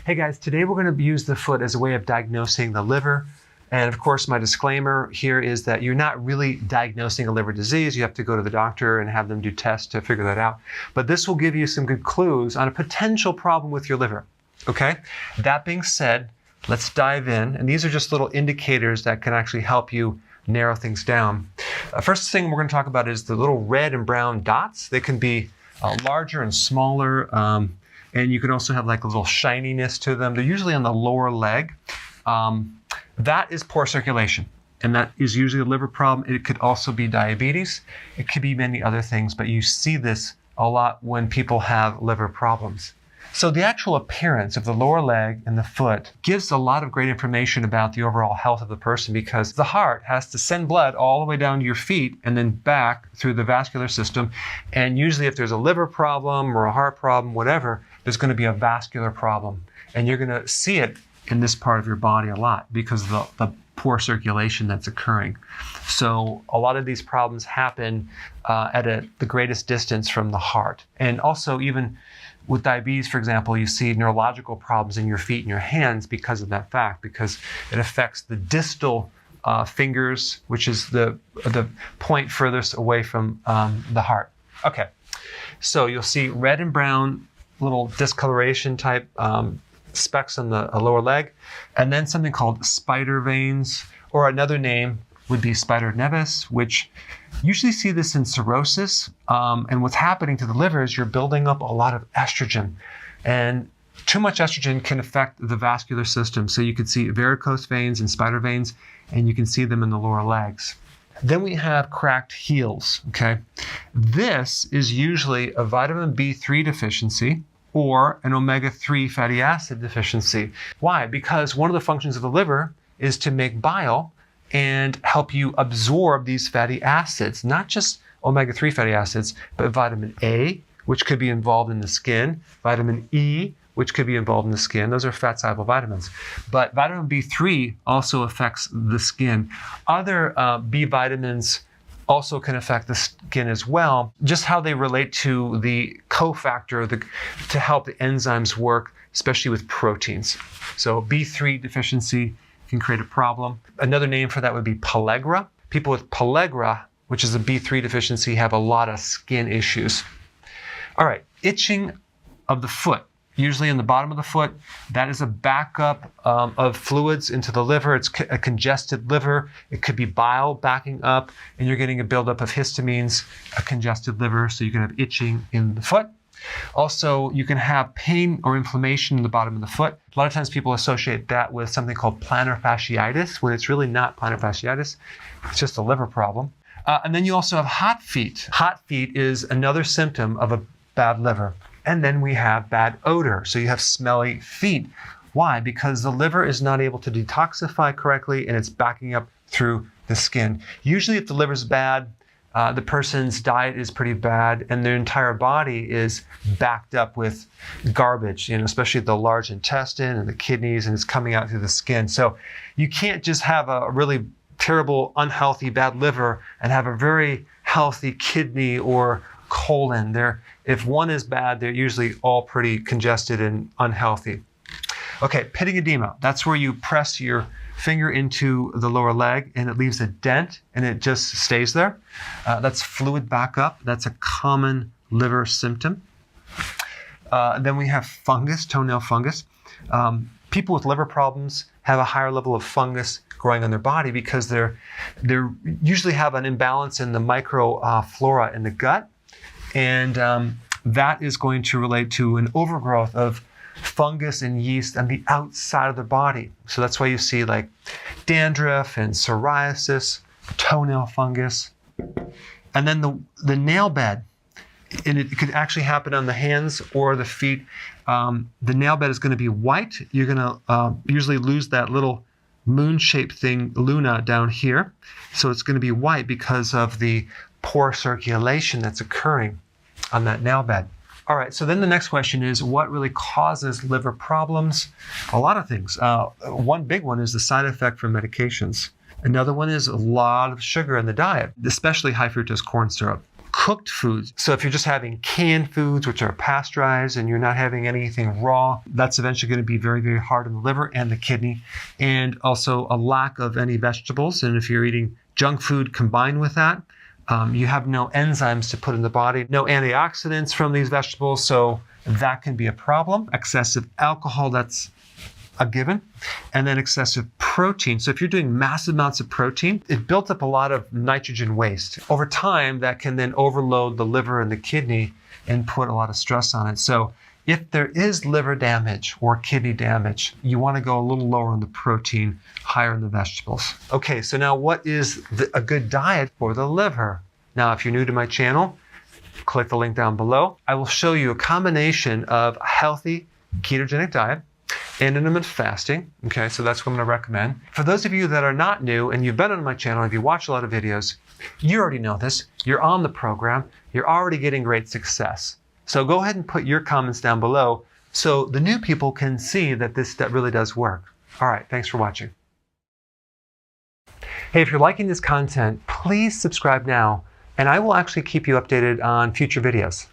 Hey guys, today we're going to use the foot as a way of diagnosing the liver. And of course, my disclaimer here is that you're not really diagnosing a liver disease. You have to go to the doctor and have them do tests to figure that out. But this will give you some good clues on a potential problem with your liver. Okay? That being said, let's dive in. And these are just little indicators that can actually help you narrow things down. First thing we're going to talk about is the little red and brown dots. They can be larger and smaller. And you can also have like a little shininess to them. They're usually on the lower leg. That is poor circulation. And that is usually a liver problem. It could also be diabetes. It could be many other things, but you see this a lot when people have liver problems. So the actual appearance of the lower leg and the foot gives a lot of great information about the overall health of the person, because the heart has to send blood all the way down to your feet and then back through the vascular system. And usually if there's a liver problem or a heart problem, whatever, there's going to be a vascular problem. And you're going to see it in this part of your body a lot because of the poor circulation that's occurring. So a lot of these problems happen at the greatest distance from the heart. And also even with diabetes, for example, you see neurological problems in your feet and your hands because of that fact, because it affects the distal fingers, which is the point furthest away from the heart. Okay, so you'll see red and brown little discoloration type specks on the lower leg, and then something called spider veins, or another name would be spider nevis, which usually see this in cirrhosis. And what's happening to the liver is you're building up a lot of estrogen, and too much estrogen can affect the vascular system. So you can see varicose veins and spider veins, and you can see them in the lower legs. Then we have cracked heels, okay? This is usually a vitamin B3 deficiency or an omega-3 fatty acid deficiency. Why? Because one of the functions of the liver is to make bile and help you absorb these fatty acids, not just omega-3 fatty acids, but vitamin A, which could be involved in the skin, vitamin E, which could be involved in the skin. Those are fat-soluble vitamins. But vitamin B3 also affects the skin. Other B vitamins also can affect the skin as well. Just how they relate to the cofactor to help the enzymes work, especially with proteins. So B3 deficiency can create a problem. Another name for that would be pellagra. People with pellagra, which is a B3 deficiency, have a lot of skin issues. All right, itching of the foot. Usually in the bottom of the foot, that is a backup of fluids into the liver. It's a congested liver. It could be bile backing up, and you're getting a buildup of histamines, a congested liver, so you can have itching in the foot. Also, you can have pain or inflammation in the bottom of the foot. A lot of times people associate that with something called plantar fasciitis, when it's really not plantar fasciitis. It's just a liver problem. And then you also have hot feet. Hot feet is another symptom of a bad liver. And then we have bad odor. So you have smelly feet. Why? Because the liver is not able to detoxify correctly, and it's backing up through the skin. Usually if the liver's bad, the person's diet is pretty bad, and their entire body is backed up with garbage, especially the large intestine and the kidneys, and it's coming out through the skin. So you can't just have a really terrible, unhealthy, bad liver and have a very healthy kidney or colon. If one is bad, they're usually all pretty congested and unhealthy. Okay, pitting edema. That's where you press your finger into the lower leg and it leaves a dent and it just stays there. That's fluid backup. That's a common liver symptom. Then we have fungus, toenail fungus. People with liver problems have a higher level of fungus growing on their body because they usually have an imbalance in the microflora in the gut. And that is going to relate to an overgrowth of fungus and yeast on the outside of the body. So that's why you see like dandruff and psoriasis, toenail fungus. And then the nail bed, and it could actually happen on the hands or the feet. The nail bed is going to be white. You're going to usually lose that little moon-shaped thing, luna, down here. So it's going to be white because of the poor circulation that's occurring on that nail bed. All right, so then the next question is, what really causes liver problems? A lot of things. One big one is the side effect from medications. Another one is a lot of sugar in the diet, especially high fructose corn syrup. cooked foods. So if you're just having canned foods, which are pasteurized, and you're not having anything raw, that's eventually going to be very, very hard on the liver and the kidney. And also a lack of any vegetables. And if you're eating junk food combined with that, you have no enzymes to put in the body, no antioxidants from these vegetables. So that can be a problem. Excessive alcohol, that's a given. And then excessive protein. So if you're doing massive amounts of protein, it built up a lot of nitrogen waste. Over time, that can then overload the liver and the kidney and put a lot of stress on it. So if there is liver damage or kidney damage, you want to go a little lower on the protein, higher in the vegetables. Okay, so now what is a good diet for the liver? Now, if you're new to my channel, click the link down below. I will show you a combination of a healthy ketogenic diet and intermittent fasting. Okay, so that's what I'm going to recommend. For those of you that are not new and you've been on my channel, if you watch a lot of videos, you already know this. You're on the program. You're already getting great success. So go ahead and put your comments down below so the new people can see that that really does work. All right, thanks for watching. Hey, if you're liking this content, please subscribe now, and I will actually keep you updated on future videos.